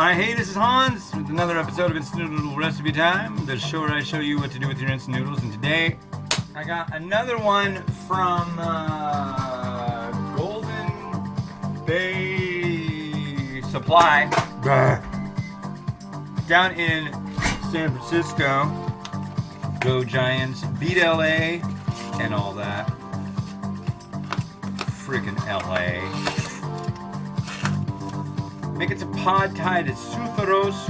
Hi, hey, this is Hans with another episode of Instant Noodle Recipe Time, the show where I show you what to do with your instant noodles. And today, I got another one from Golden Bay Supply down in San Francisco. Go Giants, beat LA, and all that. Freaking LA. Make it a pad thai. It's Sutharos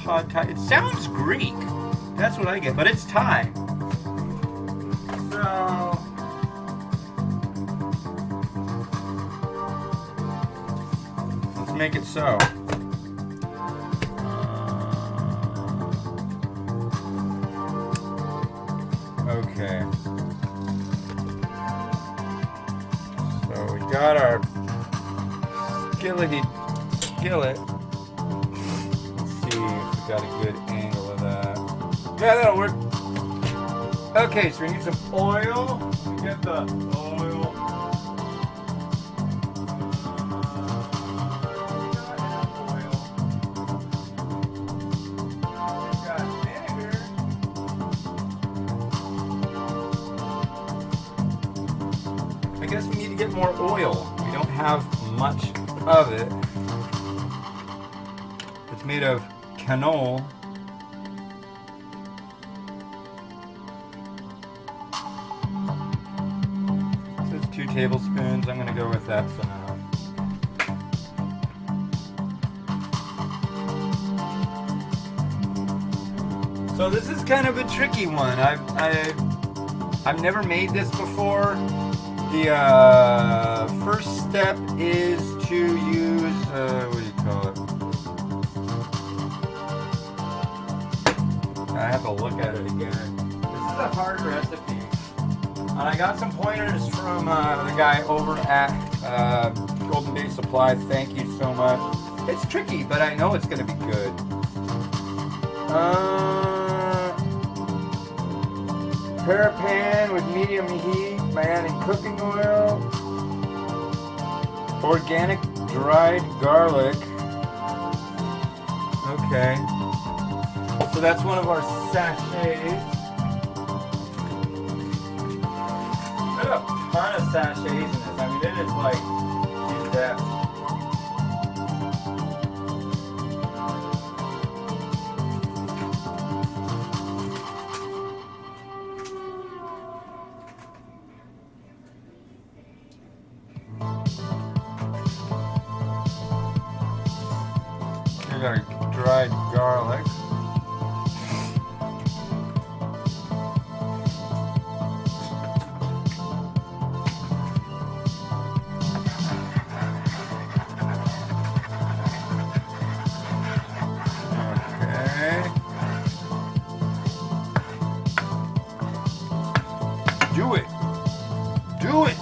pad thai. It sounds Greek. That's what I get, but it's Thai. So let's make it so. Okay. So we got our skillet. Let's see if we got a good angle of that. Yeah, that'll work. Okay, so we need some oil. We get the oil. We've got vinegar. I guess we need to get more oil. We don't have much of it. It's made of canola. So it's 2 tablespoons. I'm going to go with that's enough. So this is kind of a tricky one. I've never made this before. The first step is to use, what do you call it? I have to look at it again. This is a hard recipe. And I got some pointers from the guy over at Golden Bay Supply. Thank you so much. It's tricky, but I know it's going to be good. Prepare a pan with medium heat by adding cooking oil, organic dried garlic. Okay. So that's one of our sachets. There's a ton of sachets in this. I mean, it is like in depth. Here's our dried garlic. Okay. Do it. Do it.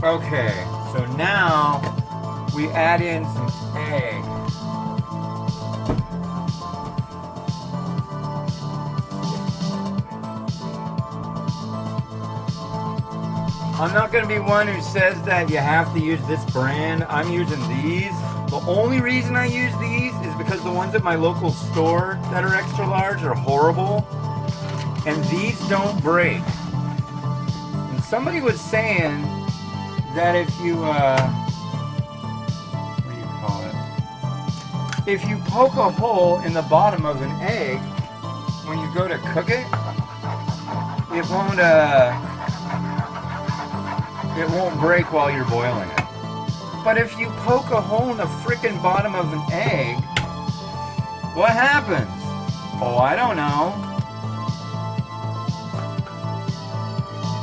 Okay, so now we add in some egg. I'm not going to be one who says that you have to use this brand. I'm using these. The only reason I use these is because the ones at my local store that are extra large are horrible. And these don't break. And somebody was saying that if you, what do you call it? If you poke a hole in the bottom of an egg, when you go to cook it, it won't break while you're boiling it. But if you poke a hole in the frickin' bottom of an egg, what happens? Oh, I don't know.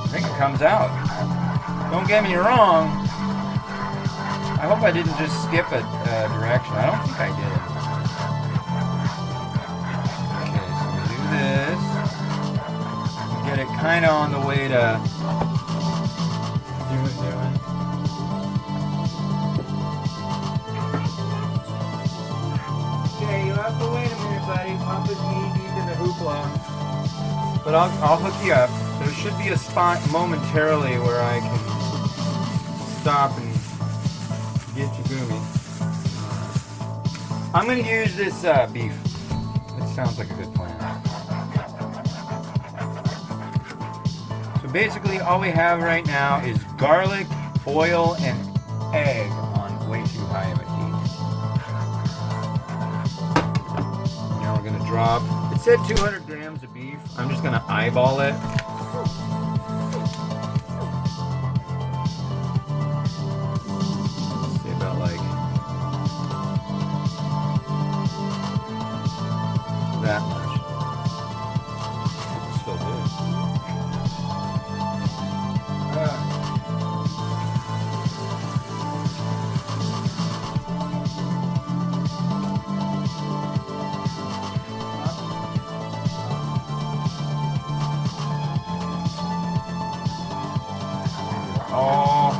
I think it comes out. Don't get me wrong. I hope I didn't just skip a direction. I don't think I did. Okay, so we do this. Get it kind of on the way to doing. Okay, you have to wait a minute, buddy. Papa's knee deep in the hoopla. But I'll hook you up. There should be a spot momentarily where I can stop and get you booming. I'm going to use this beef. It sounds like a good plan. So basically all we have right now is garlic, oil, and egg on way too high of a heat. Now we're going to drop, it said 200 grams of beef. I'm just going to eyeball it. Let's say about like that much. It's still good. All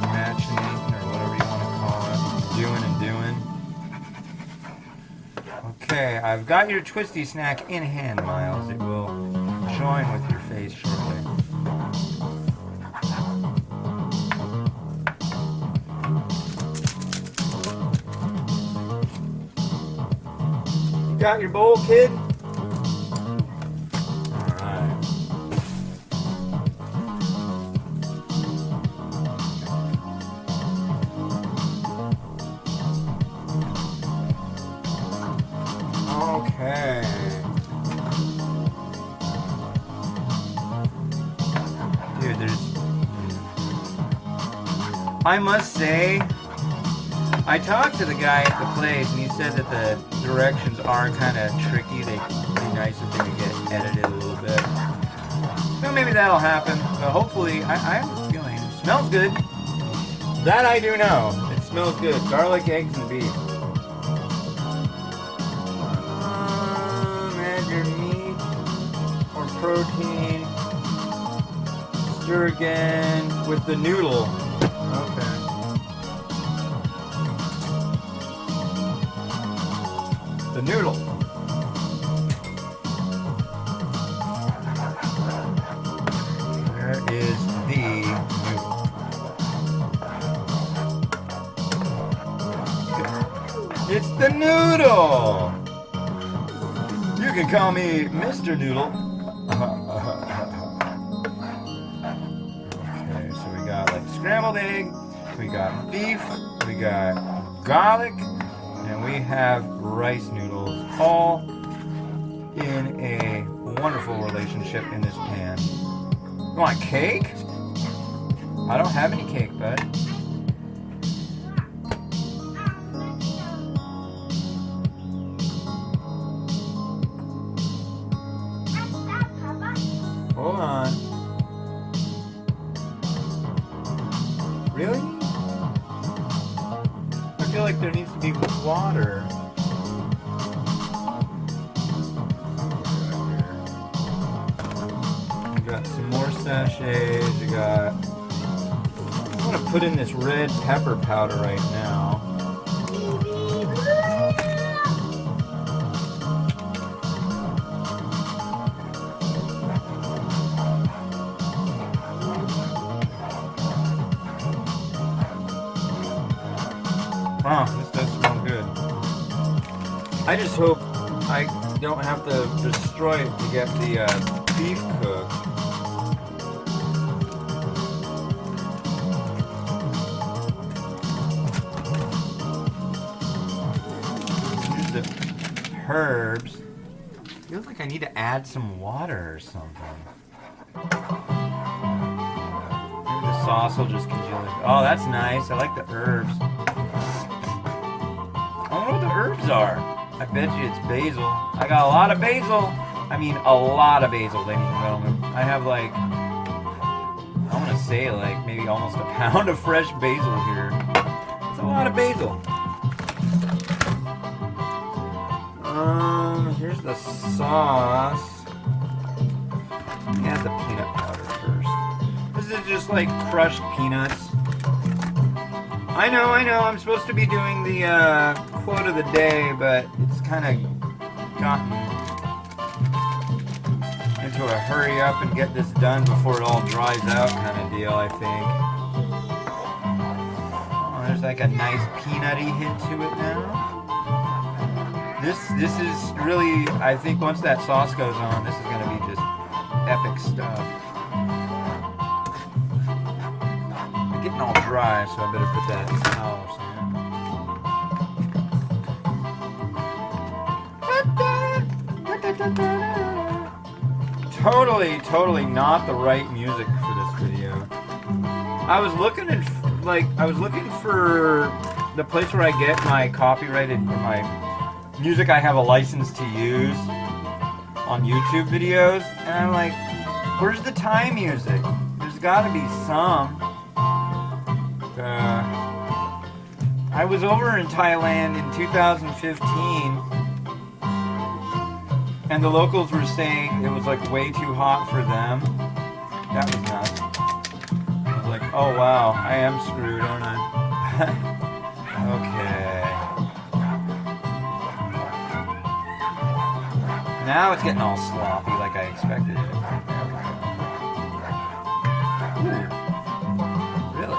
matching, or whatever you want to call it, doing and doing. Okay, I've got your twisty snack in hand, Miles. It will join with your face shortly. You got your bowl, kid? Okay. Dude, I must say, I talked to the guy at the place and he said that the directions are kind of tricky. They'd be nice if they could get edited a little bit. So maybe that'll happen. But hopefully, I have a feeling it smells good. That I do know. It smells good. Garlic, eggs, and beef. Protein. Stir again with the noodle. Okay. The noodle. Where is the noodle? It's the noodle! You can call me Mr. Noodle. Okay, so we got like scrambled egg, we got beef, we got garlic, and we have rice noodles, all in a wonderful relationship in this pan. You want cake? I don't have any cake, bud. Hold on. Really? I feel like there needs to be water. We got some more sachets. We got. I'm gonna put in this red pepper powder right now. Wow, this does smell good. I just hope I don't have to destroy it to get the beef cooked. Use the herbs. Feels like I need to add some water or something. Maybe the sauce will just congeal it. Oh, that's nice. I like the herbs. I don't know what the herbs are. I bet you it's basil. I got a lot of basil. I mean, a lot of basil, ladies and gentlemen. I have like, I want to say like maybe almost a pound of fresh basil here. It's a lot of basil. Here's the sauce. Let me add the peanut powder first. This is just like crushed peanuts. I know, I'm supposed to be doing the quote of the day, but it's kind of gotten into a hurry up and get this done before it all dries out kind of deal, I think. Oh, there's like a nice peanutty hint to it now. This is really, I think once that sauce goes on, this is going to be just epic stuff. It's getting all dry, so I better put that towel in. Totally not the right music for this video. I was looking for the place where I get my copyrighted, or my music I have a license to use on YouTube videos, and I'm like, where's the Thai music? There's gotta be some. I was over in Thailand in 2015, and the locals were saying it was like way too hot for them. That was nuts. I was like, oh wow, I am screwed, aren't I? Okay. Now it's getting all sloppy like I expected it. Ooh. Really?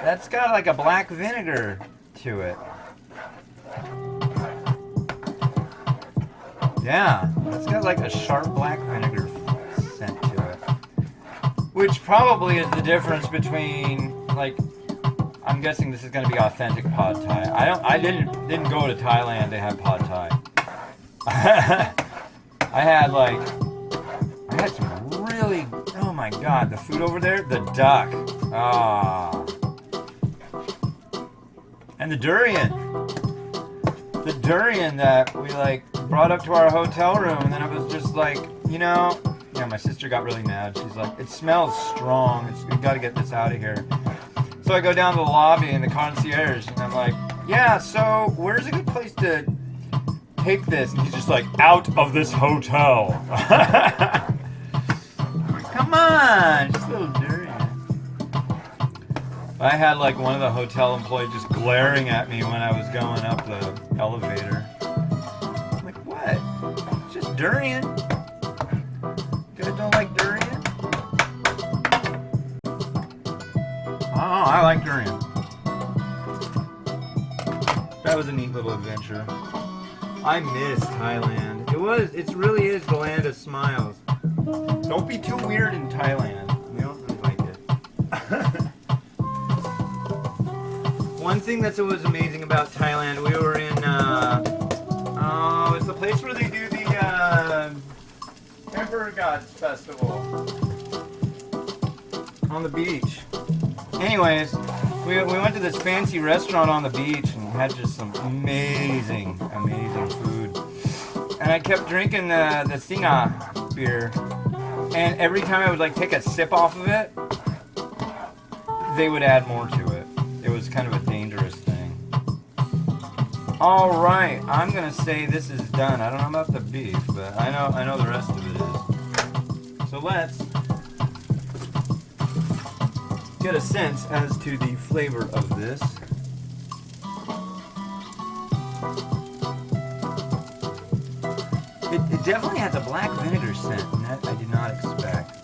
That's got like a black vinegar to it. Yeah, it's got like a sharp black vinegar scent to it. Which probably is the difference between, like, I'm guessing this is going to be authentic pad Thai. I didn't go to Thailand to have pad Thai. I had some really, oh my god, the food over there, the duck. Ah. And the durian. The durian that we like brought up to our hotel room, and then it was just like, yeah, my sister got really mad. She's like, it smells strong. We got to get this out of here. So I go down to the lobby and the concierge, and I'm like, yeah, so where's a good place to take this? And he's just like, out of this hotel. Come on, just a little durian. I had like one of the hotel employees just glaring at me when I was going up the elevator. I'm like, what? It's just durian. You guys don't like durian? Oh, I like durian. That was a neat little adventure. I miss Thailand. It really is the land of smiles. Don't be too weird in Thailand. We don't really like it. One thing that's always amazing about Thailand, we were in, it's the place where they do the, Emperor Gods Festival. On the beach. Anyways, we went to this fancy restaurant on the beach and had just some amazing food. And I kept drinking the Singa beer. And every time I would like take a sip off of it, they would add more to it. It was kind of a dangerous thing. Alright, I'm gonna say this is done. I don't know about the beef, but I know the rest of it is. So let's get a sense as to the flavor of this. It definitely has a black vinegar scent, and that I did not expect.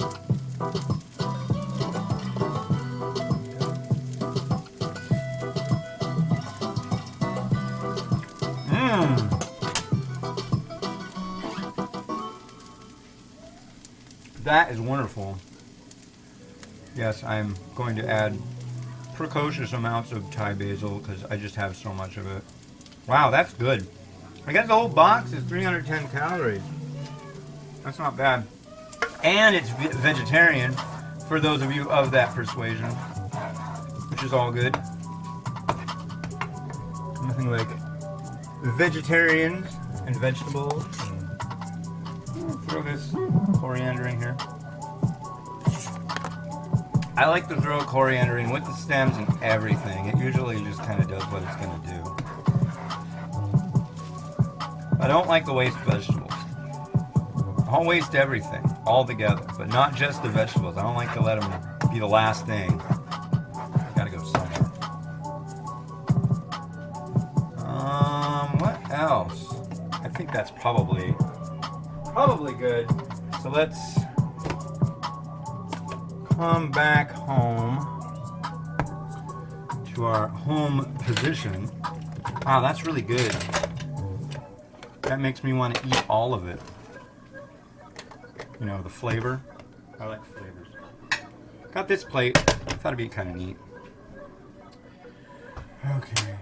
That is wonderful. Yes, I'm going to add precocious amounts of Thai basil because I just have so much of it. Wow, that's good. I guess the whole box is 310 calories. That's not bad. And it's vegetarian for those of you of that persuasion, which is all good. Nothing like vegetarians and vegetables. Throw this coriander in here. I like to throw coriander in with the stems and everything. It usually just kind of does what it's going to do. I don't like to waste vegetables. I'll waste everything altogether, but not just the vegetables. I don't like to let them be the last thing. Gotta go somewhere. What else? I think that's probably probably good. So let's come back home to our home position. Wow, that's really good. That makes me want to eat all of it. You know, the flavor. I like flavors. Got this plate. Thought it'd be kind of neat. Okay.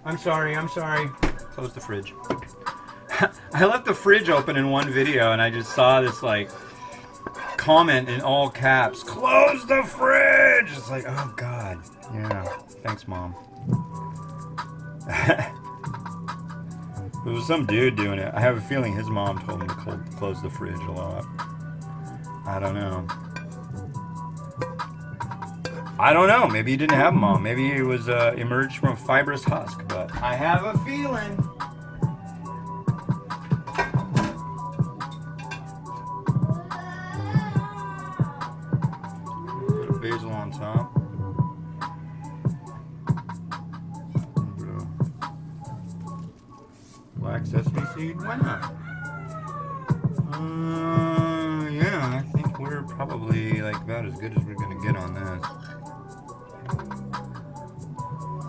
I'm sorry. Close the fridge. I left the fridge open in one video and I just saw this like comment in all caps. Close the fridge! It's like, oh God. Yeah. Thanks, Mom. There was some dude doing it. I have a feeling his mom told him to close the fridge a lot. I don't know. Maybe he didn't have a mom. Maybe he was emerged from a fibrous husk. But I have a feeling. Bit of basil on top. Black sesame seed? Why not? Yeah, I think we're probably like about as good as we're gonna get on this.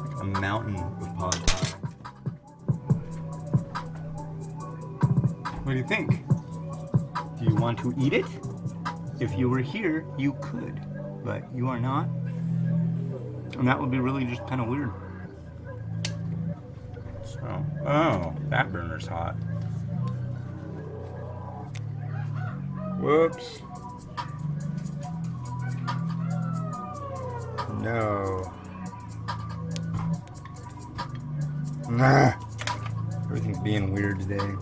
Like a mountain of pod thai. What do you think? Do you want to eat it? If you were here, you could, but you are not. And that would be really just kind of weird. So, oh, that burner's hot. Whoops. No. Nah. Everything's being weird today.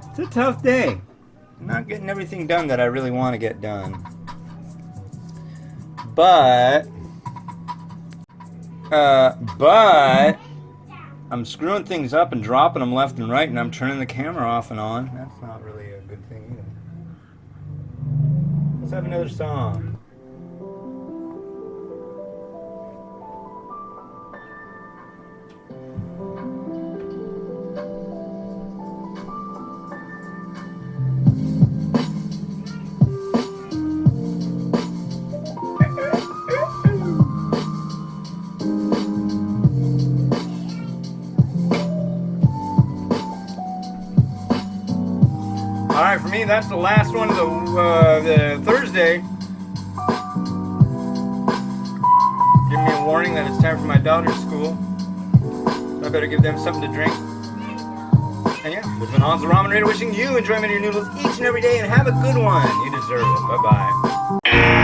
It's a tough day. I'm not getting everything done that I really want to get done. But I'm screwing things up and dropping them left and right, and I'm turning the camera off and on. That's not really a good thing either. Let's have another song. Alright, for me, that's the last one of the Thursday. Give me a warning that it's time for my daughter's school. So I better give them something to drink. And yeah, this has been Hans the Ramen Raider wishing you enjoyment of your noodles each and every day, and have a good one. You deserve it. Bye-bye.